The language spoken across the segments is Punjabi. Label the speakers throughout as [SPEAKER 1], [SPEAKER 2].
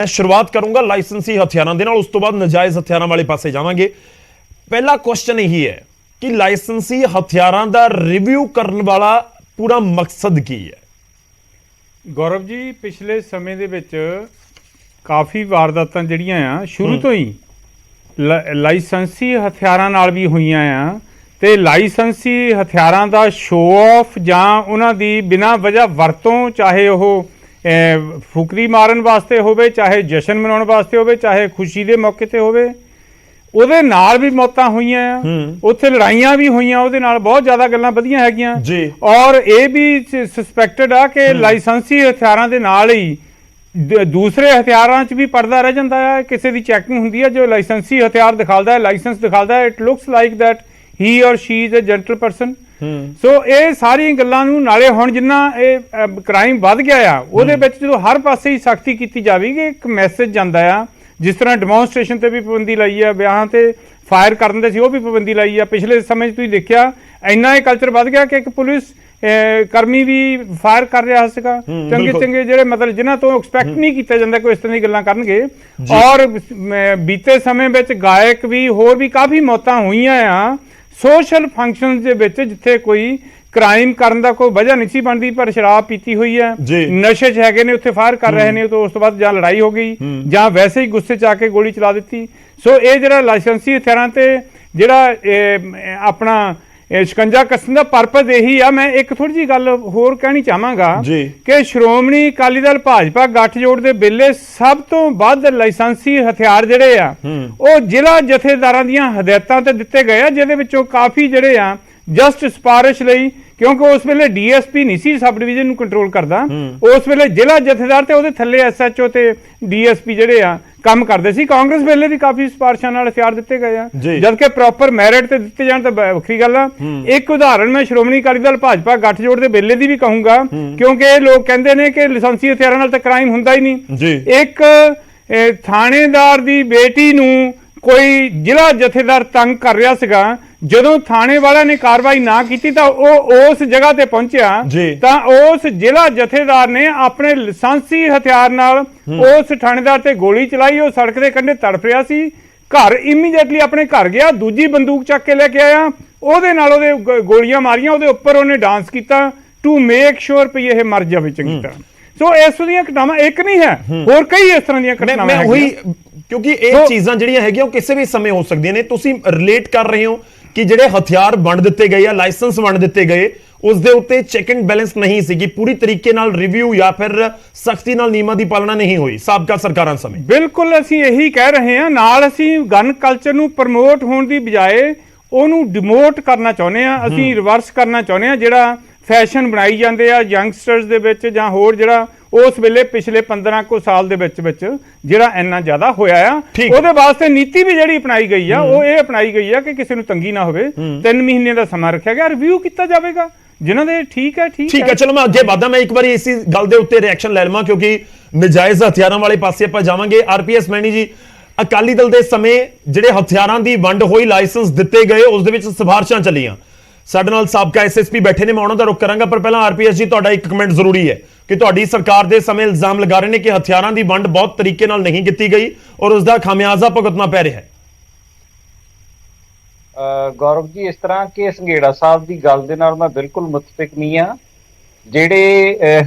[SPEAKER 1] मैं शुरुआत करूंगा लाइसेंसी हथियारों के नाल, उस तो बाद नजायज हथियारों वाले पासे जावांगे। पहला क्वेश्चन यही है कि लाइसेंसी हथियारों का रिव्यू करने वाला पूरा मकसद की है?
[SPEAKER 2] गौरव जी, पिछले समय दे विच काफ़ी वारदातां जिहड़ियां आ शुरू तो ही लाइसेंसी हथियारां नाल भी होईयां आ ते लाइसेंसी हथियारां दा शो ऑफ जां उन्हां दी बिना वजह वरतों, चाहे ओह फुकरी मारन वास्ते होवे, चाहे जशन मनाउण वास्ते होवे, चाहे खुशी दे मौके ते होवे, ਉਹਦੇ ਨਾਲ भी मौतां होईयां आ, उत्थे लड़ाइयां भी होईयां, ਉਹਦੇ ਨਾਲ बहुत ज़्यादा गल्लां वधियां हैगीਆਂ
[SPEAKER 1] जी।
[SPEAKER 2] और ये भी सस्पैक्टेड आ कि लाइसेंसी हथियारां दे नाल ही दूसरे हथियारां च भी पर्दा रह जांदा है। किसी दी चैकिंग हुंदी है, जो लाइसेंसी हथियार दिखाता है, लाइसेंस दिखाता है, it looks like that he और she is a gentle person. So ये सारी गल्लां नूं नाले हुण जिन्ना क्राइम वध गया आ, ਉਹਦੇ ਵਿੱਚ ਜਦੋਂ हर पासे ही सख्ती की जाएगी, एक मैसेज जांदा आ। जिस तरह डिमोनस्ट्रेशन से भी पाबंदी लाई है, ब्याहां ते फायर करन दे सी, भी पाबंदी लाई है। पिछले समय तुसीं देखिया इन्ना ये कल्चर वध गया कि एक पुलिस कर्मी भी फायर कर रहा सीगा। चंगे चंगे जिहड़े मतलब जिन्हां तो एक्सपैक्ट नहीं किया जाता कोई इस तरह की गल्लां करनगे। और बीते समय विच गायक भी होर भी काफ़ी मौतां होईयां आ सोशल फंक्शन दे विच, जिथे कोई क्राइम करन दा कोई वजह नहीं सी बनती, पर शराब पीती हुई है, नशे च हैगे ने, उत्थे फायर कर रहे ने, तो उस तो बाद जां लड़ाई हो गई जां वैसे ही गुस्से च आके गोली चला दी। सो ये जिहड़ा लाइसेंसी हथियारां ते जिहड़ा अपना शिकंजा कसन का परपज यही आ। मैं एक थोड़ी जी गल होर कहनी चाहांगा कि श्रोमणी अकाली दल भाजपा गठजोड़ दे वेले सब तो वध लाइसेंसी हथियार जिहड़े आ वो जिला जथेदारां दीयां हदायतां ते दित्ते गए आ, जिहदे विचों काफ़ी जिहड़े आ जस्ट सिफारिश लई, क्योंकि उस वेले DSP नहीं सी सब डिवीजन नूं कंट्रोल करदा, उस वेले जिला जथेदार ते उहदे थल्ले SHO ते DSP जिहड़े आ काम करदे सी। कांग्रेस वेले भी काफ़ी सिफारिशां नाल हथियार दित्ते गए आ, जबकि प्रॉपर मैरिट ते दित्ते जाण तां वखरी गल आ। एक उदाहरण मैं श्रोमणी अकाली दल भाजपा गठजोड़ दे वेले दी भी कहूंगा, क्योंकि ये लोग कहंदे ने कि लाइसेंसी हथियारां नाल तां क्राइम हुंदा ही नहीं। एक थाणेदार दी बेटी नूं कोई जिला जथेदार तंग कर रहा सीगा, ਜਦੋਂ थाने वाला ने कार्रवाई ना की तो उस जगह ते पहुंचा तो उस जिला जथेदार ने अपने लाइसेंसी हथियार नाल उस थानेदार ते गोली चलाई। वो सड़क के कंढे तड़फ रहा सी, घर इमीडिएटली अपने घर गया, दूजी बंदूक चक के लेके आया, ਉਹਦੇ ਨਾਲ ਉਹਦੇ गोलियां मारियां, ਉਹਦੇ ਉੱਪਰ ਉਹਨੇ डांस किया टू मेक श्योर भी यह मर जाए चंगी तरह। सो इस ਦੀਆਂ ਘਟਨਾਵਾਂ एक नहीं है, होर कई इस तरह ਦੀਆਂ ਘਟਨਾਵਾਂ हैं,
[SPEAKER 1] क्योंकि ये चीज़ां ਜਿਹੜੀਆਂ ਹੈਗੀਆਂ ਉਹ ਕਿਸੇ ਵੀ ਸਮੇਂ ਹੋ ਸਕਦੀਆਂ ਨੇ। ਤੁਸੀਂ ਰਿਲੇਟ ਕਰ ਰਹੇ ਹੋ कि ਜਿਹੜੇ ਹਥਿਆਰ ਵੰਡ ਦਿੱਤੇ ਗਏ ਆ, ਲਾਇਸੈਂਸ ਵੰਡ ਦਿੱਤੇ ਗਏ, ਉਸ ਦੇ ਉੱਤੇ ਚੈੱਕ ਐਂਡ ਬੈਲੈਂਸ ਨਹੀਂ ਸੀਗੀ, ਪੂਰੀ ਤਰੀਕੇ ਨਾਲ ਰਿਵਿਊ ਜਾਂ ਫਿਰ ਸਖਤੀ ਨਾਲ ਨਿਯਮਾਂ ਦੀ ਪਾਲਣਾ ਨਹੀਂ ਹੋਈ ਸਾਬਕਾ ਸਰਕਾਰਾਂ ਸਮੇਂ।
[SPEAKER 2] ਬਿਲਕੁਲ ਅਸੀਂ ਇਹੀ ਕਹਿ ਰਹੇ ਹਾਂ, ਨਾਲ ਅਸੀਂ ਗਨ ਕਲਚਰ ਨੂੰ ਪ੍ਰਮੋਟ ਹੋਣ ਦੀ ਬਜਾਏ ਉਹਨੂੰ ਡਿਮੋਟ ਕਰਨਾ ਚਾਹੁੰਦੇ ਆ, ਅਸੀਂ ਰਿਵਰਸ ਕਰਨਾ ਚਾਹੁੰਦੇ ਆ। ਜਿਹੜਾ फैशन बनाई जाते हैं यंगस्टर्स दे विच जां होर जिहड़ा उस वेले पिछले 15 को साल दे विच जिहड़ा इन्ना ज़्यादा होया आ, उहदे वास्ते नीति भी जिहड़ी अपनाई गई आ, वो ये अपनाई गई है कि किसी नूं तंगी ना होवे। 3 महीने का समा रखा गया, रिव्यू किया जाएगा जिन्हां दे ठीक है।
[SPEAKER 1] चलो मैं अगे बढ़दा, मैं एक बार इसी गल दे उत्ते रिएक्शन ले लवां, क्योंकि नजायज़ हथियारां वाले पासे आपां जावांगे। RPS मैनी जी, अकाली दल दे समय जिहड़े हथियारां दी वंड होई, लाइसेंस दित्ते गए, उस दे विच सिफारिशां चलियां। ਸਾਡੇ ਨਾਲ ਸਾਬਕਾ SSP ਬੈਠੇ ਨੇ, ਮੈਂ ਉਹਨਾਂ ਦਾ ਰੁਖ ਕਰਾਂਗਾ, ਪਰ ਪਹਿਲਾਂ RPS ਜੀ ਤੁਹਾਡਾ ਇੱਕ ਕਮੈਂਟ ਜ਼ਰੂਰੀ ਹੈ ਕਿ ਤੁਹਾਡੀ ਸਰਕਾਰ ਦੇ ਸਮੇਂ ਇਲਜ਼ਾਮ ਲਗਾ ਰਹੇ ਨੇ ਕਿ ਹਥਿਆਰਾਂ ਦੀ ਵੰਡ ਬਹੁਤ ਤਰੀਕੇ ਨਾਲ ਨਹੀਂ ਕੀਤੀ ਗਈ ਔਰ ਉਸ ਦਾ ਖਾਮਿਆਜ਼ਾ ਭੁਗਤਣਾ ਪੈ ਰਿਹਾ ਹੈ।
[SPEAKER 3] ਗੌਰਵ ਜੀ, ਇਸ ਤਰ੍ਹਾਂ ਕਿ ਸੰਘੇੜਾ ਸਾਹਿਬ ਦੀ ਗੱਲ ਦੇ ਨਾਲ ਮੈਂ ਬਿਲਕੁਲ ਮੁਤਫਿਕ ਨਹੀਂ ਆ। ਜਿਹੜੇ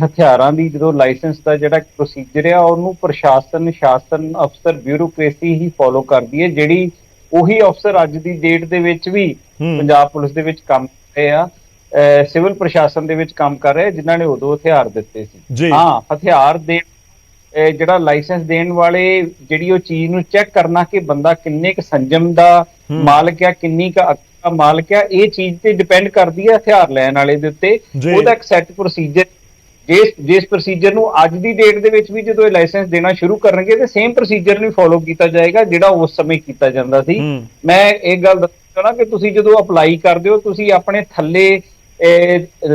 [SPEAKER 3] ਹਥਿਆਰਾਂ ਦੀ ਜਦੋਂ ਲਾਇਸੈਂਸ ਦਾ ਜਿਹੜਾ ਪ੍ਰੋਸੀਜਰ ਆ, ਉਹਨੂੰ ਪ੍ਰਸ਼ਾਸਨ, ਸ਼ਾਸਨ, ਅਫਸਰ, ਬਿਊਰੋਕ੍ਰੇਸੀ ਹੀ ਫੋਲੋ ਕਰਦੀ ਹੈ। ਜਿਹੜੀ ਉਹੀ ਅਫਸਰ ਅੱਜ ਦੀ ਡੇਟ ਦੇ ਵਿੱਚ ਵੀ ਪੰਜਾਬ ਪੁਲਿਸ ਦੇ ਵਿੱਚ ਕੰਮ ਕਰ ਰਹੇ ਆ, ਸਿਵਲ ਪ੍ਰਸ਼ਾਸਨ ਦੇ ਵਿੱਚ ਕੰਮ ਕਰ ਰਹੇ, ਜਿਨ੍ਹਾਂ ਨੇ ਉਦੋਂ ਹਥਿਆਰ ਦਿੱਤੇ ਸੀ। ਹਾਂ, ਹਥਿਆਰ ਦੇ ਜਿਹੜਾ ਲਾਇਸੈਂਸ ਦੇਣ ਵਾਲੇ ਜਿਹੜੀ ਉਹ ਚੀਜ਼ ਨੂੰ ਚੈੱਕ ਕਰਨਾ ਕਿ ਬੰਦਾ ਕਿੰਨੇ ਕੁ ਸੰਜਮ ਦਾ ਮਾਲਕ ਆ, ਕਿੰਨੀ ਕੁ ਅਕਲ ਦਾ ਮਾਲਕ ਆ, ਇਹ ਚੀਜ਼ ਤੇ ਡਿਪੈਂਡ ਕਰਦੀ ਹੈ ਹਥਿਆਰ ਲੈਣ ਵਾਲੇ ਦੇ ਉੱਤੇ। ਉਹਦਾ ਇੱਕ ਸੈੱਟ ਪ੍ਰੋਸੀਜਰ, ਜਿਸ ਪ੍ਰੋਸੀਜਰ ਨੂੰ ਅੱਜ ਦੀ ਡੇਟ ਦੇ ਵਿੱਚ ਵੀ ਜਦੋਂ ਇਹ ਲਾਇਸੈਂਸ ਦੇਣਾ ਸ਼ੁਰੂ ਕਰਨਗੇ ਤੇ ਸੇਮ ਪ੍ਰੋਸੀਜਰ ਨੂੰ ਫੋਲੋ ਕੀਤਾ ਜਾਏਗਾ ਜਿਹੜਾ ਉਸ ਸਮੇਂ ਕੀਤਾ ਜਾਂਦਾ ਸੀ। ਮੈਂ ਇਹ ਗੱਲ ਦੱਸਣਾ ਚਾਹੁੰਦਾ ਕਿ ਤੁਸੀਂ ਜਦੋਂ ਅਪਲਾਈ ਕਰਦੇ ਹੋ, ਤੁਸੀਂ ਆਪਣੇ ਥੱਲੇ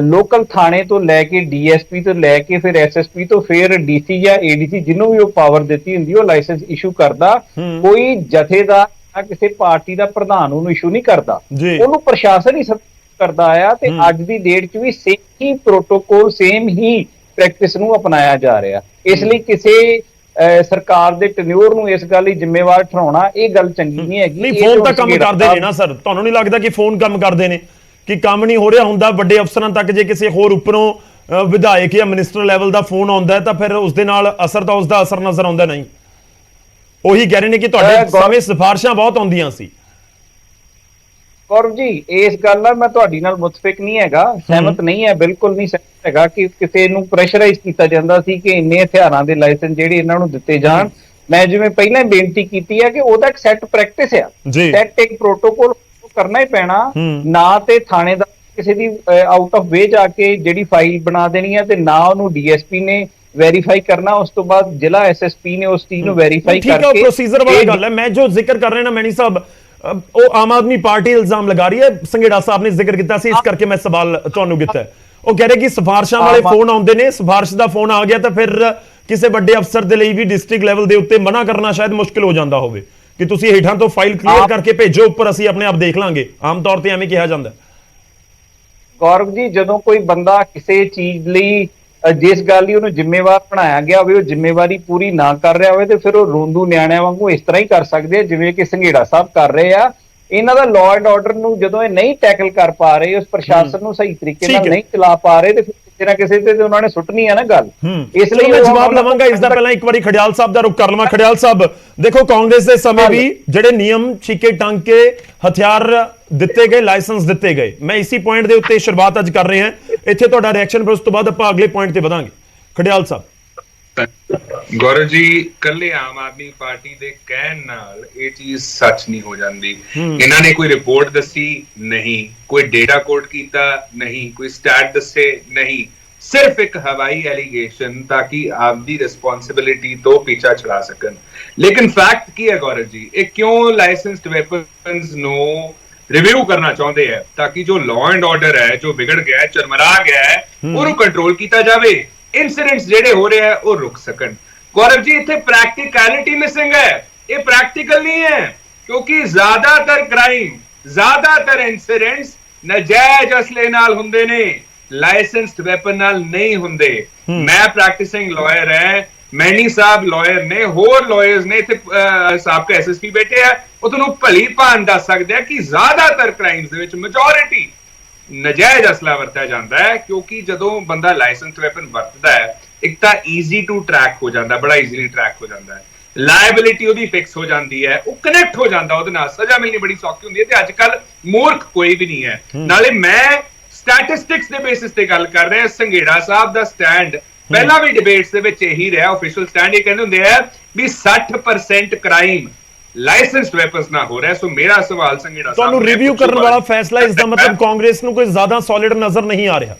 [SPEAKER 3] ਲੋਕਲ ਥਾਣੇ ਤੋਂ ਲੈ ਕੇ DSP ਤੋਂ ਲੈ ਕੇ ਫਿਰ SSP ਤੋਂ ਫਿਰ DC ਜਾਂ ADC, ਜਿਹਨੂੰ ਵੀ ਉਹ ਪਾਵਰ ਦਿੱਤੀ ਹੁੰਦੀ ਉਹ ਲਾਇਸੈਂਸ ਇਸ਼ੂ ਕਰਦਾ। ਕੋਈ ਜਥੇਦਾਰ ਜਾਂ ਕਿਸੇ ਪਾਰਟੀ ਦਾ ਪ੍ਰਧਾਨ ਉਹਨੂੰ ਇਸ਼ੂ ਨਹੀਂ ਕਰਦਾ, ਉਹਨੂੰ ਪ੍ਰਸ਼ਾਸਨ ਹੀ करता आया। ते अज दी डेट च भी सेम ही प्रोटोकॉल, सेम ही प्रैक्टिस नूं अपनाया जा रहा। इसलिए किसी ਸਰਕਾਰ ਦੇ ਟੈਨਿਓਰ ਨੂੰ ਇਸ ਗੱਲ ਲਈ ਜ਼ਿੰਮੇਵਾਰ ਠਹਿਰਾਉਣਾ ਇਹ ਗੱਲ ਚੰਗੀ ਨਹੀਂ ਹੈਗੀ।
[SPEAKER 1] ਨਹੀਂ, ਫੋਨ ਤਾਂ ਕੰਮ ਕਰਦੇ ਨੇ ਨਾ ਸਰ, ਤੁਹਾਨੂੰ ਨਹੀਂ ਲੱਗਦਾ ਕਿ ਫੋਨ ਕੰਮ ਕਰਦੇ ਨੇ, ਕਿ ਕੰਮ ਨਹੀਂ ਹੋ ਰਿਹਾ ਹੁੰਦਾ ਵੱਡੇ ਅਫਸਰਾਂ ਤੱਕ ਜੇ ਕਿਸੇ ਹੋਰ ਉੱਪਰੋਂ ਵਿਧਾਇਕ ਜਾਂ ਮਿਨਿਸਟਰ ਲੈਵਲ ਦਾ ਫੋਨ ਆਉਂਦਾ ਤਾਂ ਫਿਰ ਉਸ ਦੇ ਨਾਲ ਅਸਰ ਤਾਂ ਉਸਦਾ ਅਸਰ ਨਜ਼ਰ ਆਉਂਦਾ ਨਹੀਂ। ਉਹੀ ਕਹਿ ਰਹੇ ਨੇ ਕਿ ਤੁਹਾਡੇ ਸਮੇਂ ਸਿਫਾਰਿਸ਼ਾਂ ਬਹੁਤ ਆਉਂਦੀਆਂ ਸੀ।
[SPEAKER 3] ਗੌਰਵ ਜੀ ਇਸ ਗੱਲ ਨਾਲ ਮੈਂ ਤੁਹਾਡੀ ਨਾਲ ਮੁਤਫਿਕ ਨਹੀਂ ਹੈਗਾ, ਸਹਿਮਤ ਨਹੀਂ ਹੈ, ਬਿਲਕੁਲ ਨਹੀਂ ਸਹਿਮਤ ਹੈਗਾ ਕਿ ਕਿਸੇ ਨੂੰ ਪ੍ਰੈਸ਼ਰਾਈਜ਼ ਕੀਤਾ ਜਾਂਦਾ ਸੀ ਕਿ ਇੰਨੇ ਹਥਿਆਰਾਂ ਦੇ ਲਾਇਸੈਂਸ ਜਿਹੜੇ ਇਹਨਾਂ ਨੂੰ ਦਿੱਤੇ ਜਾਣ। ਮੈਂ ਜਿਵੇਂ ਪਹਿਲਾਂ ਹੀ ਬੇਨਤੀ ਕੀਤੀ ਹੈ ਕਿ ਉਹਦਾ ਇੱਕ ਸੈੱਟ ਪ੍ਰੈਕਟਿਸ ਆ, ਸੈੱਟ ਇੱਕ ਪ੍ਰੋਟੋਕੋਲ ਕਰਨਾ ਹੀ ਪੈਣਾ। ਨਾ ਤੇ ਥਾਣੇਦਾਰ ਕਿਸੇ ਦੀ ਆਊਟ ਆਫ ਵੇ ਜਾ ਕੇ ਜਿਹੜੀ ਫਾਈਲ ਬਣਾ ਦੇਣੀ ਹੈ, ਤੇ ਨਾ ਉਹਨੂੰ ਡੀਐਸਪੀ ਨੇ ਵੈਰੀਫਾਈ ਕਰਨਾ, ਉਸ ਤੋਂ ਬਾਅਦ ਜ਼ਿਲ੍ਹਾ ਐਸਐਸਪੀ ਨੇ ਉਸ ਚੀਜ਼ ਨੂੰ ਵੈਰੀਫਾਈ ਕਰਕੇ।
[SPEAKER 1] ਠੀਕ ਹੈ, ਪ੍ਰੋਸੀਜਰ ਵਾਲੀ ਗੱਲ ਹੈ। ਮੈਂ ਜੋ ਜ਼ਿਕਰ ਕਰ ਰਿਹਾ ਨਾ ਮੈਣੀ ਸਾਹਿਬ, ਉਹ ਆਮ ਆਦਮੀ ਪਾਰਟੀ ਇਲਜ਼ਾਮ ਲਗਾ ਰਹੀ ਹੈ, ਸੰਘੇੜਾ ਸਾਹਿਬ ਨੇ ਜ਼ਿਕਰ ਕੀਤਾ ਸੀ, ਇਸ ਕਰਕੇ ਮੈਂ ਸਵਾਲ ਤੁਹਾਨੂੰ ਕੀਤਾ। ਉਹ ਕਹਿ ਰਹੇ ਕਿ ਸਿਫਾਰਿਸ਼ਾਂ ਵਾਲੇ ਫੋਨ ਆਉਂਦੇ ਨੇ, ਸਿਫਾਰਿਸ਼ ਦਾ ਫੋਨ ਆ ਗਿਆ ਤਾਂ ਫਿਰ ਕਿਸੇ ਵੱਡੇ ਅਫਸਰ ਦੇ ਲਈ ਵੀ ਡਿਸਟ੍ਰਿਕਟ ਲੈਵਲ ਦੇ ਉੱਤੇ ਮਨਾ ਕਰਨਾ ਸ਼ਾਇਦ ਮੁਸ਼ਕਿਲ ਹੋ ਜਾਂਦਾ ਹੋਵੇ ਕਿ ਤੁਸੀਂ ਹੇਠਾਂ ਤੋਂ ਫਾਈਲ ਕਲੀਅਰ ਕਰਕੇ ਭੇਜੋ, ਉੱਪਰ ਅਸੀਂ ਆਪਣੇ ਆਪ ਦੇਖ ਲਾਂਗੇ। ਆਮ ਤੌਰ ਤੇ ਐਵੇਂ ਕਿਹਾ ਜਾਂਦਾ।
[SPEAKER 3] ਗੌਰਵ ਜੀ, ਜਦੋਂ ਕੋਈ ਬੰਦਾ ਕਿਸੇ ਚੀਜ਼ ਲਈ ਜਿਸ ਗੱਲ ਲਈ ਉਹਨੂੰ ਜ਼ਿੰਮੇਵਾਰ ਬਣਾਇਆ ਗਿਆ ਹੋਵੇ ਉਹ ਜ਼ਿੰਮੇਵਾਰੀ ਪੂਰੀ ਨਾ ਕਰ ਰਿਹਾ ਹੋਵੇ, ਤੇ ਫਿਰ ਉਹ ਰੋਂਦੂ ਨਿਆਣਿਆਂ ਵਾਂਗੂ ਇਸ ਤਰ੍ਹਾਂ ਹੀ ਕਰ ਸਕਦੇ ਆ ਜਿਵੇਂ ਕਿ ਸੰਘੇੜਾ ਸਾਹਿਬ ਕਰ ਰਹੇ ਆ। ਇਹਨਾਂ ਦਾ ਲਾਅ ਐਂਡ ਆਰਡਰ ਨੂੰ ਜਦੋਂ ਇਹ ਨਹੀਂ ਟੈਕਲ ਕਰ ਪਾ ਰਹੇ, ਉਸ ਪ੍ਰਸ਼ਾਸਨ ਨੂੰ ਸਹੀ ਤਰੀਕੇ ਨਾਲ ਨਹੀਂ ਚਲਾ ਪਾ ਰਹੇ, ਤੇ ਫਿਰ ਕਿਸੇ ਨਾ ਕਿਸੇ ਤੇ ਉਹਨਾਂ ਨੇ ਸੁੱਟਣੀ ਆ ਨਾ ਗੱਲ। ਇਸ ਲਈ
[SPEAKER 1] ਮੈਂ ਜਵਾਬ ਲਵਾਂਗਾ ਇਸ ਦਾ, ਪਹਿਲਾਂ ਇੱਕ ਵਾਰੀ ਖੜਿਆਲ ਸਾਹਿਬ ਦਾ ਰੁਖ ਕਰ ਲਵਾਂ। ਖੜਿਆਲ ਸਾਹਿਬ, ਦੇਖੋ ਕਾਂਗਰਸ ਦੇ ਸਮੇਂ ਵੀ ਜਿਹੜੇ ਨਿਯਮ ਛਿੱਕੇ ਟੰਗ ਕੇ ਹਥਿਆਰ ਦਿੱਤੇ ਗਏ, ਲਾਇਸੈਂਸ ਦਿੱਤੇ ਗਏ। ਮੈਂ ਇਸੇ ਪੁਆਇੰਟ ਦੇ ਉੱਤੇ ਸ਼ੁਰੂਆਤ ਅੱਜ ਕਰ ਰਹੇ ਹਾਂ, ਇੱਥੇ ਤੁਹਾਡਾ ਰਿਐਕਸ਼ਨ, ਫਿਰ ਉਸ ਤੋਂ ਬਾਅਦ ਆਪਾਂ ਅਗਲੇ ਪੁਆਇੰਟ ਤੇ ਵਧਾਂਗੇ। ਖੜਿਆਲ ਸਾਹਿਬ।
[SPEAKER 4] ਗੌਰਵ ਜੀ, ਕੱਲੇ ਆਮ ਆਦਮੀ ਪਾਰਟੀ ਦੇ ਕਹਿਣ ਨਾਲ ਇਹ ਚੀਜ਼ ਸੱਚ ਨਹੀਂ ਹੋ ਜਾਂਦੀ। ਇਹਨਾਂ ਨੇ ਕੋਈ ਰਿਪੋਰਟ ਦੱਸੀ ਨਹੀਂ, ਕੋਈ ਡੇਟਾ ਕੋਡ ਕੀਤਾ ਨਹੀਂ, ਕੋਈ ਸਟੈਟ ਦੱਸੇ ਨਹੀਂ, ਸਿਰਫ ਇੱਕ ਹਵਾਈ ਐਲੀਗੇਸ਼ਨ ਤਾਂ ਕਿ ਆਪਦੀ ਰਿਸਪੌਂਸਿਬਿਲਿਟੀ ਤੋਂ ਪਿੱਛਾ ਛੁਡਾ ਸਕਣ। ਲੇਕਿਨ ਫੈਕਟ ਕੀ ਹੈ ਗੌਰਵ ਜੀ, ਇਹ ਕਿਉਂ ਲਾਇਸੈਂਸਡ ਵੈਪਨਸ ਨੂੰ ਰਿਵਿਊ ਕਰਨਾ ਚਾਹੁੰਦੇ ਹੈ ਤਾਂ ਕਿ ਜੋ ਲਾਅ ਐਂਡ ਆਰਡਰ ਹੈ, ਜੋ ਵਿਗੜ ਗਿਆ ਹੈ, ਚਰਮਰਾ ਗਿਆ ਹੈ, ਉਹਨੂੰ ਕੰਟਰੋਲ ਕੀਤਾ ਜਾਵੇ, ਇਨਸੀਡੈਂਟਸ ਜਿਹੜੇ ਹੋ ਰਹੇ ਆ ਉਹ ਰੁਕ ਸਕਣ। ਗੌਰਵ ਜੀ, ਇੱਥੇ ਪ੍ਰੈਕਟੀਕੈਲਿਟੀ ਮਿਸਿੰਗ ਹੈ, ਇਹ ਪ੍ਰੈਕਟੀਕਲ ਨਹੀਂ ਹੈ, ਕਿਉਂਕਿ ਜ਼ਿਆਦਾਤਰ ਕ੍ਰਾਈਮ, ਜ਼ਿਆਦਾਤਰ ਇਨਸੀਡੈਂਟਸ ਨਜਾਇਜ਼ ਅਸਲੇ ਨਾਲ ਹੁੰਦੇ ਨੇ, ਲਾਇਸੈਂਸਡ ਵੈਪਨ ਨਾਲ ਨਹੀਂ ਹੁੰਦੇ। ਮੈਂ ਪ੍ਰੈਕਟਿਸਿੰਗ ਲਾਇਰ ਹੈ, ਮੈਨੀ ਸਾਹਿਬ ਲਾਇਰ ਨੇ, ਹੋਰ ਲਾਇਰਸ ਨੇ, ਇੱਥੇ ਸਾਬਕਾ ਐਸਐਸਪੀ ਬੈਠੇ ਆ, ਉਹ ਤੁਹਾਨੂੰ ਭਲੀ ਭਾਂਤ ਦੱਸ ਸਕਦੇ ਆ ਕਿ ਜ਼ਿਆਦਾਤਰ ਕ੍ਰਾਈਮਸ ਦੇ ਵਿੱਚ ਮੈਜੋਰਿਟੀ ਨਜਾਇਜ਼ ਅਸਲਾ ਵਰਤਿਆ ਜਾਂਦਾ ਹੈ। ਕਿਉਂਕਿ ਜਦੋਂ ਬੰਦਾ ਲਾਇਸੈਂਸਡ ਵੈਪਨ ਵਰਤਦਾ ਹੈ, ਇੱਕ ਤਾਂ ਈਜ਼ੀ ਟੂ ਟਰੈਕ ਹੋ ਜਾਂਦਾ, ਬੜਾ ਈਜ਼ੀਲੀ ਟਰੈਕ ਹੋ ਜਾਂਦਾ ਹੈ, ਲਾਇਬਿਲਿਟੀ ਉਹਦੀ ਫਿਕਸ ਹੋ ਜਾਂਦੀ ਹੈ, ਉਹ ਕਨੈਕਟ ਹੋ ਜਾਂਦਾ, ਉਹਦੇ ਨਾਲ ਸਜ਼ਾ ਮਿਲਣੀ ਬੜੀ ਸੌਖੀ ਹੁੰਦੀ ਹੈ, ਤੇ ਅੱਜ ਕੱਲ ਮੂਰਖ ਕੋਈ ਵੀ ਨਹੀਂ ਹੈ। ਨਾਲੇ ਮੈਂ ਸਟੈਟਿਸਟਿਕਸ ਦੇ ਬੇਸਿਸ ਤੇ ਗੱਲ ਕਰ ਰਿਹਾ। ਸੰਘੇੜਾ ਸਾਹਿਬ ਦਾ ਸਟੈਂਡ ਪਹਿਲਾਂ ਵੀ ਡਿਬੇਟਸ ਦੇ ਵਿੱਚ ਇਹੀ ਰਿਹਾ, ਆਫੀਸ਼ੀਅਲ ਸਟੈਂਡ ਇਹ ਕਹਿੰਦੇ ਹੁੰਦੇ ਆ ਵੀ 60% ਕ੍ਰਾਈਮ ਲਾਇਸੈਂਸਡ ਵੈਪਨਸ ਨਾ ਹੋ ਰਿਹਾ। ਸੋ ਮੇਰਾ ਸਵਾਲ ਸੰਘੇੜਾ ਸਾਹਿਬ,
[SPEAKER 1] ਤੁਹਾਨੂੰ ਰਿਵਿਊ ਕਰਨ ਵਾਲਾ ਫੈਸਲਾ, ਇਸ ਦਾ ਮਤਲਬ ਕਾਂਗਰਸ ਨੂੰ ਕੋਈ ਜ਼ਿਆਦਾ ਸੋਲਿਡ ਨਜ਼ਰ ਨਹੀਂ ਆ ਰਿਹਾ।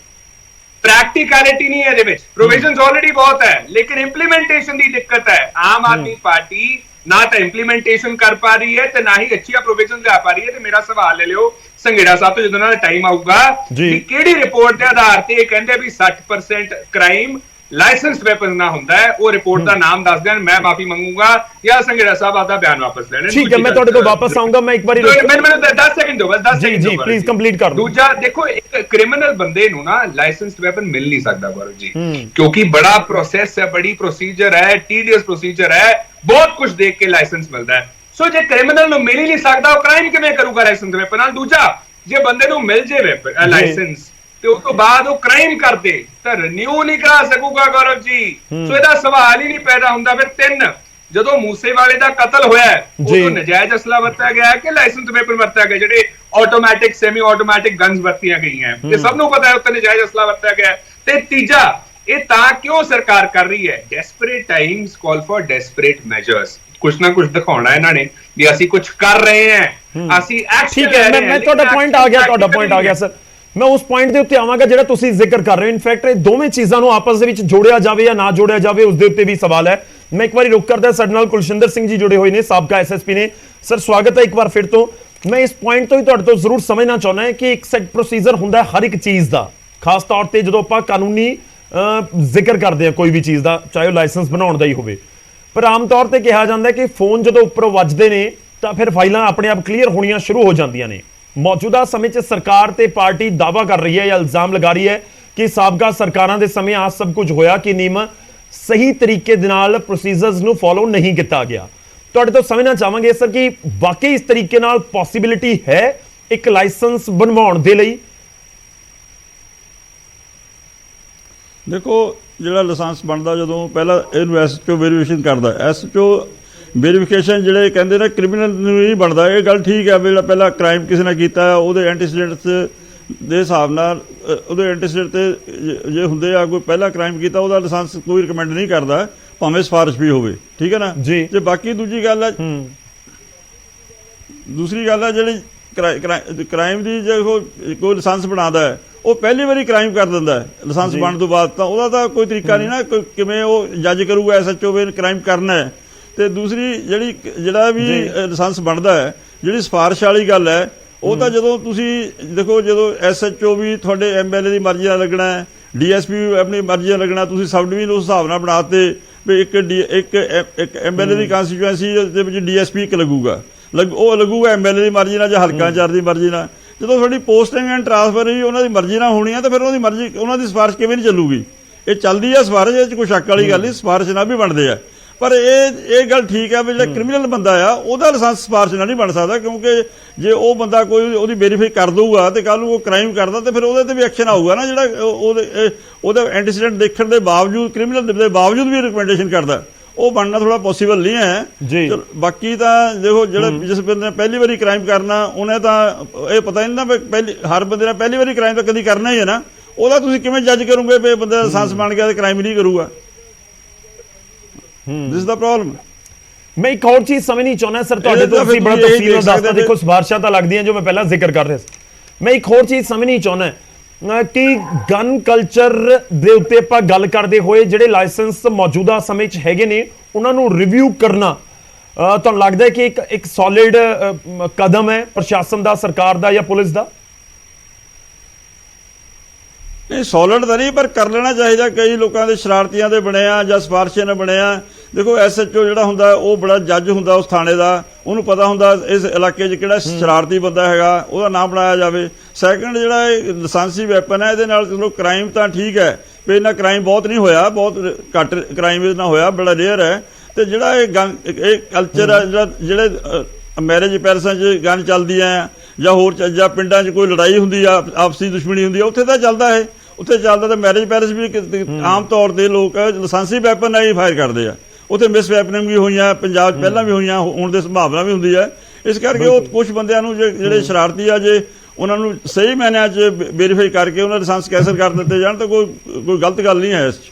[SPEAKER 4] ਪ੍ਰੈਕਟੀਕੈਲਿਟੀ ਨਹੀਂ ਹੈ ਇਹਦੇ ਵਿੱਚ, ਪ੍ਰੋਵੀਜ਼ਨਸ ਆਲਰੇਡੀ ਬਹੁਤ ਹੈ, ਲੇਕਿਨ ਇੰਪਲੀਮੈਂਟੇਸ਼ਨ ਦੀ ਦਿੱਕਤ ਹੈ। ਆਮ ਆਦਮੀ ਪਾਰਟੀ ਨਾ ਤਾਂ ਇੰਪਲੀਮੈਂਟੇਸ਼ਨ ਕਰ ਪਾ ਰਹੀ ਹੈ ਤੇ ਨਾ ਹੀ ਅੱਛੀਆਂ ਪ੍ਰੋਵੀਜ਼ਨਸ ਲਿਆ ਪਾ ਰਹੀ ਹੈ। ਤੇ ਮੇਰਾ ਸਵਾਲ ਲੈ ਲਿਓ ਸੰਘੇੜਾ ਸਾਹਿਬ ਤੋਂ, ਜਦੋਂ ਉਹਨਾਂ ਦਾ ਟਾਈਮ ਆਊਗਾ, ਕਿ ਕਿਹੜੀ ਰਿਪੋਰਟ ਦੇ ਆਧਾਰ ਤੇ ਇਹ ਕਹਿੰਦੇ ਵੀ 60% ਕ੍ਰਾਈਮ ਲਾਇਸੈਂਸਡ ਵੈਪਨ ਨਾ ਹੁੰਦਾ ਹੈ, ਉਹ ਰਿਪੋਰਟ ਦਾ ਨਾਮ ਦੱਸ ਦੇਣ, ਮੈਂ ਮਾਫੀ ਮੰਗੂਗਾ, ਜਾਂ ਸੰਘੇੜਾ ਸਾਹਿਬ ਆਪਦਾ ਬਿਆਨ ਵਾਪਸ ਲੈ ਲੈਣ।
[SPEAKER 1] ਠੀਕ ਹੈ, ਮੈਂ ਤੁਹਾਡੇ ਕੋਲ ਵਾਪਸ ਆਉਂਗਾ। ਮੈਂ ਇੱਕ ਵਾਰੀ
[SPEAKER 4] ਮੈਨੂੰ 10 ਸੈਕਿੰਡ ਦਿਓ, ਬਸ 10 ਸੈਕਿੰਡ
[SPEAKER 1] ਜੀ ਪਲੀਜ਼ ਕੰਪਲੀਟ ਕਰ ਦਿਓ।
[SPEAKER 4] ਦੂਜਾ ਦੇਖੋ, ਇੱਕ ਕ੍ਰਿਮੀਨਲ ਬੰਦੇ ਨੂੰ ਨਾ ਲਾਇਸੈਂਸਡ ਵੈਪਨ ਮਿਲ ਨਹੀਂ ਸਕਦਾ ਗੌਰਵ ਜੀ, ਕਿਉਂਕਿ ਬੜਾ ਪ੍ਰੋਸੈਸ ਹੈ, ਬੜੀ ਪ੍ਰੋਸੀਜਰ ਹੈ, ਟੀਡੀਐਸ ਪ੍ਰੋਸੀਜਰ ਹੈ, ਬਹੁਤ ਕੁਝ ਦੇਖ ਕੇ ਲਾਇਸੈਂਸ ਮਿਲਦਾ ਹੈ। ਸੋ ਜੇ ਕ੍ਰਿਮੀਨਲ ਨੂੰ ਮਿਲ ਹੀ ਨਹੀਂ ਸਕਦਾ, ਉਹ ਕ੍ਰਾਈਮ ਕਿਵੇਂ ਕਰੂਗਾ ਲਾਇਸੈਂਸ ਵੈਪਨ ਨਾਲ? ਦੂਜਾ, ਜੇ ਬੰਦੇ ਨੂੰ ਮਿਲ ਜੇ ਲਾਇਸੈਂਸ ਤੇ ਉਸ ਤੋਂ ਬਾਅਦ ਉਹ ਕ੍ਰਾਈਮ ਕਰਦੇ ਤਾਂ ਰਿਨਿਊ ਨਹੀਂ ਕਰਾ ਸਕੂਗਾ ਗੌਰਵ ਜੀ। ਸੋ ਇਹਦਾ ਸਵਾਲ ਹੀ ਨਹੀਂ ਪੈਦਾ ਹੁੰਦਾ। ਫਿਰ 3, ਜਦੋਂ ਮੂਸੇਵਾਲੇ ਦਾ ਕਤਲ ਹੋਇਆ, ਉਦੋਂ ਨਜਾਇਜ਼ ਅਸਲਾ ਵਰਤਿਆ ਗਿਆ ਕਿ ਲਾਇਸੈਂਸ ਵੈਪਨ ਵਰਤਿਆ ਗਿਆ? ਜਿਹੜੇ ਆਟੋਮੈਟਿਕ, ਸੈਮੀ ਆਟੋਮੈਟਿਕ ਗਨਸ ਵਰਤੀਆਂ ਗਈਆਂ, ਇਹ ਸਭ ਨੂੰ ਪਤਾ ਹੈ ਉੱਤੇ ਨਜਾਇਜ਼ ਅਸਲਾ ਵਰਤਿਆ ਗਿਆ। ਤੇ ਤੀਜਾ, ਇਹ ਤਾਂ ਕਿਉਂ ਸਰਕਾਰ ਕਰ ਰਹੀ ਹੈ? Desperate Times call for desperate measures. ਕੁਛ ਨਾ ਕੁਛ ਦਿਖਾਉਣਾ ਇਹਨਾਂ ਨੇ ਵੀ ਅਸੀਂ ਕੁਛ ਕਰ ਰਹੇ ਹਾਂ, ਅਸੀਂ ਐਕਸ਼ਨ ਲੈ ਰਹੇ ਹਾਂ।
[SPEAKER 1] ਮੈਂ ਤੁਹਾਡਾ ਪੁਆਇੰਟ ਆ ਗਿਆ, ਤੁਹਾਡਾ ਪੁਆਇੰਟ ਆ ਗਿਆ ਸਰ। ਮੈਂ ਉਸ ਪੁਆਇੰਟ ਦੇ ਉੱਤੇ ਆਵਾਂਗਾ ਜਿਹੜਾ ਤੁਸੀਂ ਜ਼ਿਕਰ ਕਰ ਰਹੇ ਹੋ। ਇਨਫੈਕਟ ਇਹ ਦੋਵੇਂ ਚੀਜ਼ਾਂ ਨੂੰ ਆਪਸ ਦੇ ਵਿੱਚ ਜੋੜਿਆ ਜਾਵੇ ਜਾਂ ਨਾ ਜੋੜਿਆ ਜਾਵੇ, ਉਸ ਦੇ ਉੱਤੇ ਵੀ ਸਵਾਲ ਹੈ। ਮੈਂ ਇੱਕ ਵਾਰੀ ਰੁਕ ਕਰਦਾ, ਸਾਡੇ ਨਾਲ ਕੁਲਸ਼ਿੰਦਰ ਸਿੰਘ ਜੀ ਜੁੜੇ ਹੋਏ ਨੇ, ਸਾਬਕਾ ਐਸਐਸਪੀ ਨੇ। ਸਰ ਸਵਾਗਤ ਹੈ ਇੱਕ ਵਾਰ ਫਿਰ ਤੋਂ। ਮੈਂ ਇਸ ਪੁਆਇੰਟ ਤੋਂ ਹੀ ਤੁਹਾਡੇ ਤੋਂ ਜ਼ਰੂਰ ਸਮਝਣਾ ਚਾਹੁੰਦਾ ਹਾਂ ਕਿ ਇੱਕ ਸੈਟ ਪ੍ਰੋਸੀਜਰ ਹੁੰਦਾ ਹਰ ਇੱਕ ਚੀਜ਼ ਦਾ, ਖਾਸ ਤੌਰ ਤੇ ਜਦੋਂ ਆਪਾਂ ਕਾਨੂੰਨੀ ਜ਼ਿਕਰ ਕਰਦੇ ਹਾਂ ਕੋਈ ਵੀ ਚੀਜ਼ ਦਾ, ਚਾਹੇ ਉਹ ਲਾਇਸੈਂਸ ਬਣਾਉਣ ਦਾ ਹੀ ਹੋਵੇ। ਪਰ ਆਮ ਤੌਰ ਤੇ ਕਿਹਾ ਜਾਂਦਾ ਕਿ ਫੋਨ ਜਦੋਂ ਉੱਪਰੋਂ ਵੱਜਦੇ ਨੇ ਤਾਂ ਫਿਰ ਫਾਈਲਾਂ ਆਪਣੇ ਆਪ ਕਲੀਅਰ ਹੋਣੀਆਂ ਸ਼ੁਰੂ ਹੋ ਜਾਂਦੀਆਂ ਨੇ। ਮੌਜੂਦਾ ਸਮੇਂ 'ਚ ਸਰਕਾਰ ਤੇ ਪਾਰਟੀ ਦਾਅਵਾ ਕਰ ਰਹੀ ਹੈ ਜਾਂ ਇਲਜ਼ਾਮ ਲਗਾ ਰਹੀ ਹੈ ਕਿ ਸਾਬਕਾ ਸਰਕਾਰਾਂ ਦੇ ਸਮੇਂ ਆ ਸਭ ਕੁਝ ਹੋਇਆ, ਕਿ ਨਿਯਮ ਸਹੀ ਤਰੀਕੇ ਦੇ ਨਾਲ ਪ੍ਰੋਸੀਜਰਸ ਨੂੰ ਫੋਲੋ ਨਹੀਂ ਕੀਤਾ ਗਿਆ। ਤੁਹਾਡੇ ਤੋਂ ਸਮਝਣਾ ਚਾਹਾਂਗੇ ਸਰ ਕਿ ਵਾਕਈ ਇਸ ਤਰੀਕੇ ਨਾਲ ਪੋਸਿਬਿਲਿਟੀ ਹੈ ਇੱਕ ਲਾਇਸੈਂਸ ਬਣਵਾਉਣ ਦੇ ਲਈ?
[SPEAKER 5] ਦੇਖੋ ਜਿਹੜਾ ਲਾਇਸੈਂਸ ਬਣਦਾ ਜਦੋਂ ਪਹਿਲਾਂ ਇਹਨੂੰ ਐਸਐਚਓ ਵੈਰੀਫਿਕੇਸ਼ਨ ਕਰਦਾ, ਐਸਐਚਓ ਵੈਰੀਫਿਕੇਸ਼ਨ ਜਿਹੜੇ ਕਹਿੰਦੇ ਨੇ ਕ੍ਰਿਮੀਨਲ ਨੂੰ ਨਹੀਂ ਬਣਦਾ, ਇਹ ਗੱਲ ਠੀਕ ਹੈ। ਜਿਹੜਾ ਪਹਿਲਾਂ ਕ੍ਰਾਈਮ ਕਿਸੇ ਨੇ ਕੀਤਾ ਉਹਦੇ ਐਂਟੀਸੀਡੈਂਟਸ ਦੇ ਹਿਸਾਬ ਨਾਲ ਉਹਦੇ ਐਂਟੀਸੀਡੈਂਟ ਤੇ ਜੇ ਹੁੰਦੇ ਆ ਕੋਈ ਪਹਿਲਾਂ ਕ੍ਰਾਈਮ ਕੀਤਾ ਉਹਦਾ ਲਾਇਸੈਂਸ ਕੋਈ ਰਿਕਮੈਂਡ ਨਹੀਂ ਕਰਦਾ, ਭਾਵੇਂ ਸਿਫਾਰਿਸ਼ ਵੀ ਹੋਵੇ, ਠੀਕ ਹੈ ਨਾ
[SPEAKER 1] ਜੀ।
[SPEAKER 5] ਤੇ ਬਾਕੀ ਦੂਜੀ ਗੱਲ ਹੈ ਜਿਹੜੀ ਕ੍ਰਾਈਮ ਦੀ ਜੇ ਕੋਈ ਲਾਇਸੈਂਸ ਬਣਾਉਂਦਾ ਹੈ ਉਹ ਪਹਿਲੀ ਵਾਰੀ ਕ੍ਰਾਈਮ ਕਰ ਦਿੰਦਾ ਹੈ ਲਾਇਸੈਂਸ ਬਣਨ ਤੋਂ ਬਾਅਦ, ਤਾਂ ਉਹਦਾ ਤਾਂ ਕੋਈ ਤਰੀਕਾ ਨਹੀਂ ਨਾ ਕਿਵੇਂ ਉਹ ਜੱਜ ਕਰੂਗਾ ਐਸਐਚਓ ਵੀ ਕ੍ਰਾਈਮ ਕਰਨਾ ਹੈ। ਤੇ ਦੂਸਰੀ ਜਿਹੜਾ ਵੀ ਲਾਇਸੈਂਸ ਬਣਦਾ ਹੈ, ਜਿਹੜੀ ਸਿਫਾਰਿਸ਼ ਵਾਲੀ ਗੱਲ ਹੈ ਉਹ ਤਾਂ ਜਦੋਂ ਤੁਸੀਂ ਦੇਖੋ ਜਦੋਂ ਐਸਐਚਓ ਵੀ ਤੁਹਾਡੇ ਐਮਐਲਏ ਦੀ ਮਰਜ਼ੀ ਨਾਲ ਲੱਗਣਾ ਹੈ, ਡੀਐਸਪੀ ਵੀ ਆਪਣੀ ਮਰਜ਼ੀ ਨਾਲ ਲੱਗਣਾ, ਤੁਸੀਂ ਸਬ ਡਿਵੀਜ਼ਨ ਉਸ ਹਿਸਾਬ ਨਾਲ ਬਣਾਤੇ ਵੀ ਇੱਕ ਐਮਐਲਏ ਦੀ ਕੰਸਟੀਚੁਐਂਸੀ ਦੇ ਵਿੱਚ ਡੀਐਸਪੀ ਇੱਕ ਲੱਗੂਗਾ ਐਮਐਲਏ ਦੀ ਮਰਜ਼ੀ ਨਾਲ ਜਾਂ ਹਲਕਾ ਇੰਚਾਰਜ ਦੀ ਮਰਜ਼ੀ ਨਾਲ। ਜਦੋਂ ਤੁਹਾਡੀ ਪੋਸਟਿੰਗ ਐਂਡ ਟ੍ਰਾਂਸਫਰ ਹੀ ਉਹਨਾਂ ਦੀ ਮਰਜ਼ੀ ਨਾਲ ਹੋਣੀ ਹੈ ਤਾਂ ਫਿਰ ਉਹਨਾਂ ਦੀ ਸਿਫਾਰਿਸ਼ ਕਿਵੇਂ ਨਹੀਂ ਚੱਲੂਗੀ? ਇਹ ਚੱਲਦੀ ਹੈ ਸਿਫਾਰਿਸ਼, ਇਹ 'ਚ ਕੋਈ ਸ਼ੱਕ ਵਾਲੀ ਗੱਲ ਨਹੀਂ, ਸਿਫਾਰਿਸ਼ ਨਾਲ ਵੀ ਬਣਦੇ ਆ। ਪਰ ਇਹ ਗੱਲ ਠੀਕ ਹੈ ਵੀ ਜਿਹੜਾ ਕ੍ਰਿਮੀਨਲ ਬੰਦਾ ਆ ਉਹਦਾ ਲਾਇਸੈਂਸ ਸਿਫਾਰਿਸ਼ ਨਾਲ ਨਹੀਂ ਬਣ ਸਕਦਾ, ਕਿਉਂਕਿ ਜੇ ਉਹ ਬੰਦਾ ਕੋਈ ਉਹਦੀ ਵੈਰੀਫਾਈ ਕਰ ਦਊਗਾ ਤੇ ਕੱਲ ਨੂੰ ਉਹ ਕ੍ਰਾਈਮ ਕਰਦਾ ਤੇ ਫਿਰ ਉਹਦੇ ਤੇ ਵੀ ਐਕਸ਼ਨ ਆਊਗਾ ਨਾ। ਜਿਹੜਾ ਉਹਦਾ ਐਂਟੀਸੀਡੈਂਟ ਦੇਖਣ ਦੇ ਬਾਵਜੂਦ ਕ੍ਰਿਮੀਨਲ ਦੇ ਬਾਵਜੂਦ ਵੀ ਰਿਕਮੈਂਡੇਸ਼ਨ ਕਰਦਾ, ਉਹ ਬਣਨਾ ਥੋੜਾ ਪੋਸੀਬਲ ਨਹੀਂ ਹੈ। ਬਾਕੀ ਤਾਂ ਦੇਖੋ ਜਿਹੜਾ ਜਿਸ ਬੰਦੇ ਨੇ ਪਹਿਲੀ ਵਾਰੀ ਕ੍ਰਾਈਮ ਕਰਨਾ ਉਹਨੇ ਤਾਂ ਇਹ ਪਤਾ ਨਹੀਂ ਨਾ ਹਰ ਬੰਦੇ ਨੇ ਪਹਿਲੀ ਵਾਰੀ ਕ੍ਰਾਈਮ ਤਾਂ ਕਦੀ ਕਰਨਾ ਹੀ ਹੈ ਨਾ, ਉਹਦਾ ਤੁਸੀਂ ਕਿਵੇਂ ਜੱਜ ਕਰੋਗੇ ਵੀ ਬੰਦੇ ਦਾ ਲਾਇਸੈਂਸ ਬਣ ਗਿਆ ਤੇ ਕ੍ਰਾਈਮ ਨਹੀਂ ਕਰੂਗਾ? ਦਿਸ ਦਾ ਪ੍ਰੋਬਲਮ।
[SPEAKER 1] ਮੈਂ ਇੱਕ ਹੋਰ ਚੀਜ਼ ਸਮਝਣੀ ਚਾਹੁੰਦਾ ਸਰ ਤੁਹਾਡੇ ਤੋਂ, ਤੁਸੀਂ ਬੜਾ ਤਫਸੀਲ ਨਾਲ ਦੱਸਦਾ। ਦੇਖੋ ਸਿਫਾਰਿਸ਼ਾਂ ਤਾਂ ਲੱਗਦੀਆਂ ਜੋ ਮੈਂ ਪਹਿਲਾਂ ਜ਼ਿਕਰ ਕਰ ਰਿਹਾ ਸੀ। ਮੈਂ ਇੱਕ ਹੋਰ ਚੀਜ਼ ਸਮਝਣੀ ਚਾਹੁੰਦਾ ਕਿ ਗਨ ਕਲਚਰ ਦੇ ਉੱਤੇ ਆਪਾਂ ਗੱਲ ਕਰਦੇ ਹੋਏ ਜਿਹੜੇ ਲਾਇਸੈਂਸ ਮੌਜੂਦਾ ਸਮੇਂ 'ਚ ਹੈਗੇ ਨੇ ਉਹਨਾਂ ਨੂੰ ਰਿਵਿਊ ਕਰਨਾ ਤੁਹਾਨੂੰ ਲੱਗਦਾ ਹੈ ਕਿ ਇੱਕ ਸੋਲਿਡ ਕਦਮ ਹੈ ਪ੍ਰਸ਼ਾਸਨ ਦਾ, ਸਰਕਾਰ ਦਾ ਜਾਂ ਪੁਲਿਸ ਦਾ?
[SPEAKER 5] ਨਹੀਂ ਸੋਲਿਡ ਤਾਂ ਨਹੀਂ, ਪਰ ਕਰ ਲੈਣਾ ਚਾਹੀਦਾ। ਕਈ ਲੋਕਾਂ ਦੇ ਸ਼ਰਾਰਤੀਆਂ ਦੇ ਬਣਿਆ ਜਾਂ ਸਿਫਾਰਿਸ਼ਾਂ ਨੇ ਬਣਿਆ। ਦੇਖੋ ਐਸਐਚਓ ਜਿਹੜਾ ਹੁੰਦਾ ਉਹ ਬੜਾ ਜੱਜ ਹੁੰਦਾ ਉਸ ਥਾਣੇ ਦਾ, ਉਹਨੂੰ ਪਤਾ ਹੁੰਦਾ ਇਸ ਇਲਾਕੇ 'ਚ ਕਿਹੜਾ ਸ਼ਰਾਰਤੀ ਬੰਦਾ ਹੈਗਾ, ਉਹਦਾ ਨਾਮ ਬਣਾਇਆ ਜਾਵੇ। ਸੈਕੰਡ ਜਿਹੜਾ ਇਹ ਲਾਇਸੈਂਸੀ ਵੈਪਨ ਹੈ ਇਹਦੇ ਨਾਲ ਚਲੋ ਕ੍ਰਾਈਮ ਤਾਂ ਠੀਕ ਹੈ ਵੀ ਇਹਨਾਂ ਕ੍ਰਾਈਮ ਬਹੁਤ ਨਹੀਂ ਹੋਇਆ, ਬਹੁਤ ਘੱਟ ਕ੍ਰਾਈਮ ਇਹਦੇ ਨਾਲ ਹੋਇਆ, ਬੜਾ ਰੇਅਰ ਹੈ। ਤੇ ਜਿਹੜਾ ਇਹ ਕਲਚਰ ਹੈ ਜਿਹੜੇ ਮੈਰਿਜ ਪੈਲਸਾਂ 'ਚ ਗਨ ਚੱਲਦੀਆਂ ਜਾਂ ਹੋਰ ਜਾਂ ਪਿੰਡਾਂ 'ਚ ਕੋਈ ਲੜਾਈ ਹੁੰਦੀ ਆ, ਆਪਸੀ ਦੁਸ਼ਮਣੀ ਹੁੰਦੀ ਆ, ਉੱਥੇ ਤਾਂ ਚੱਲਦਾ ਹੈ, ਉੱਥੇ ਚੱਲਦਾ। ਤਾਂ ਮੈਰਿਜ ਪੈਲਸ ਵੀ ਆਮ ਤੌਰ ਤੇ ਲੋਕ ਲਾਇਸੈਂਸੀ ਵੈਪਨ ਨਾਲ ਹੀ ਫਾਇਰ ਕਰਦੇ ਆ। ਉੱਥੇ ਮਿਸ ਵੈਪਨਿੰਗ ਵੀ ਹੋਈਆਂ ਪੰਜਾਬ 'ਚ ਪਹਿਲਾਂ ਵੀ ਹੋਈਆਂ, ਹੁਣ ਦੀ ਸੰਭਾਵਨਾ ਵੀ ਹੁੰਦੀ ਹੈ। ਇਸ ਕਰਕੇ ਉਹ ਕੁਝ ਬੰਦਿਆਂ ਨੂੰ ਜਿਹੜੇ ਸ਼ਰਾਰਤੀ ਆ ਜੇ ਉਹਨਾਂ ਨੂੰ ਸਹੀ ਮਾਇਨਿਆਂ 'ਚ ਵੈਰੀਫਾਈ ਕਰਕੇ ਉਹਨਾਂ ਦੇ ਲਾਇਸੈਂਸ ਕੈਂਸਲ ਕਰ ਦਿੱਤੇ ਜਾਣ ਤਾਂ ਕੋਈ ਗਲਤ ਗੱਲ ਨਹੀਂ ਹੈ ਇਸ 'ਚ।